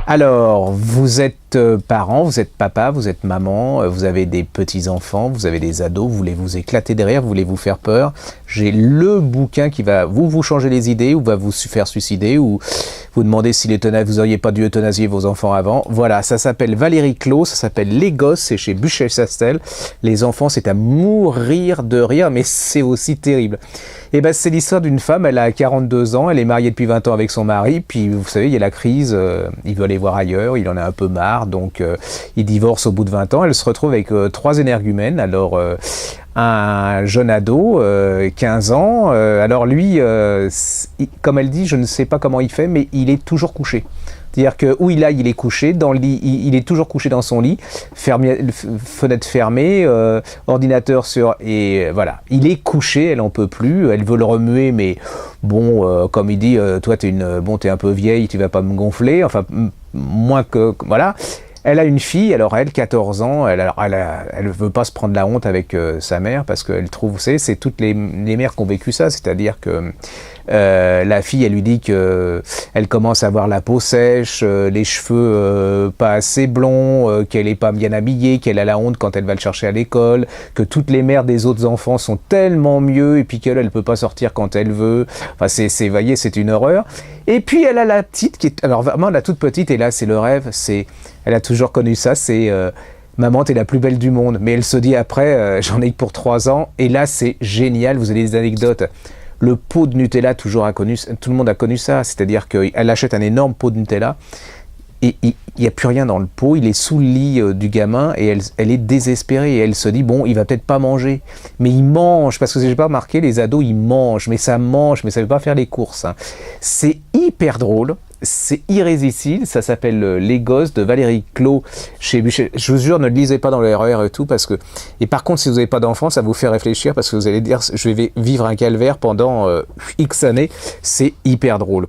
Alors, vous êtes parent, vous êtes papa, vous êtes maman, vous avez des petits-enfants, vous avez des ados, vous voulez vous éclater derrière, vous voulez vous faire peur. J'ai le bouquin qui va vous changer les idées ou va vous faire suicider ou vous demander si vous n'auriez pas dû euthanasier vos enfants avant. Voilà, ça s'appelle Valérie Clos, ça s'appelle Les Gosses, c'est chez Buchet-Chastel. Les enfants, c'est à mourir de rire, mais c'est aussi terrible. Et ben, c'est l'histoire d'une femme, elle a 42 ans, elle est mariée depuis 20 ans avec son mari, puis vous savez, il y a la crise, il veut aller voir ailleurs, il en a un peu marre, donc il divorce au bout de 20 ans, elle se retrouve avec 3 énergumènes, alors un jeune ado, 15 ans, alors lui, comme elle dit, je ne sais pas comment il fait, mais il est toujours couché. C'est-à-dire que où il est couché, dans le lit, il est toujours couché dans son lit, fenêtre fermée, ordinateur et voilà. Il est couché, elle en peut plus, elle veut le remuer, mais bon, comme il dit, toi t'es un peu vieille, tu vas pas me gonfler, enfin moins que voilà. Elle a une fille, alors elle, 14 ans, elle veut pas se prendre la honte avec sa mère parce qu'elle trouve, vous savez, c'est toutes les mères qui ont vécu ça, c'est-à-dire que la fille, elle lui dit que elle commence à avoir la peau sèche, les cheveux pas assez blonds, qu'elle est pas bien habillée, qu'elle a la honte quand elle va le chercher à l'école, que toutes les mères des autres enfants sont tellement mieux et puis qu'elle, elle peut pas sortir quand elle veut. Enfin, vous voyez, c'est une horreur. Et puis elle a la petite qui est, alors vraiment la toute petite, et là c'est le rêve, elle a toujours connu ça, c'est maman t'es la plus belle du monde, mais elle se dit après j'en ai que pour 3 ans, et là c'est génial, vous avez des anecdotes. Le pot de Nutella, tout le monde a connu ça, c'est-à-dire qu'elle achète un énorme pot de Nutella, et il n'y a plus rien dans le pot, il est sous le lit du gamin, et elle est désespérée, et elle se dit, bon, il va peut-être pas manger, mais il mange, parce que j'ai pas remarqué, les ados, ils mangent, mais ça mange, mais ça veut pas faire les courses. Hein. C'est hyper drôle, c'est irrésistible, ça s'appelle Les Gosses de Valérie Clos chez Buchet. Je vous jure, ne le lisez pas dans le RER et tout, parce que... Et par contre, si vous n'avez pas d'enfants, ça vous fait réfléchir, parce que vous allez dire, je vais vivre un calvaire pendant X années, c'est hyper drôle.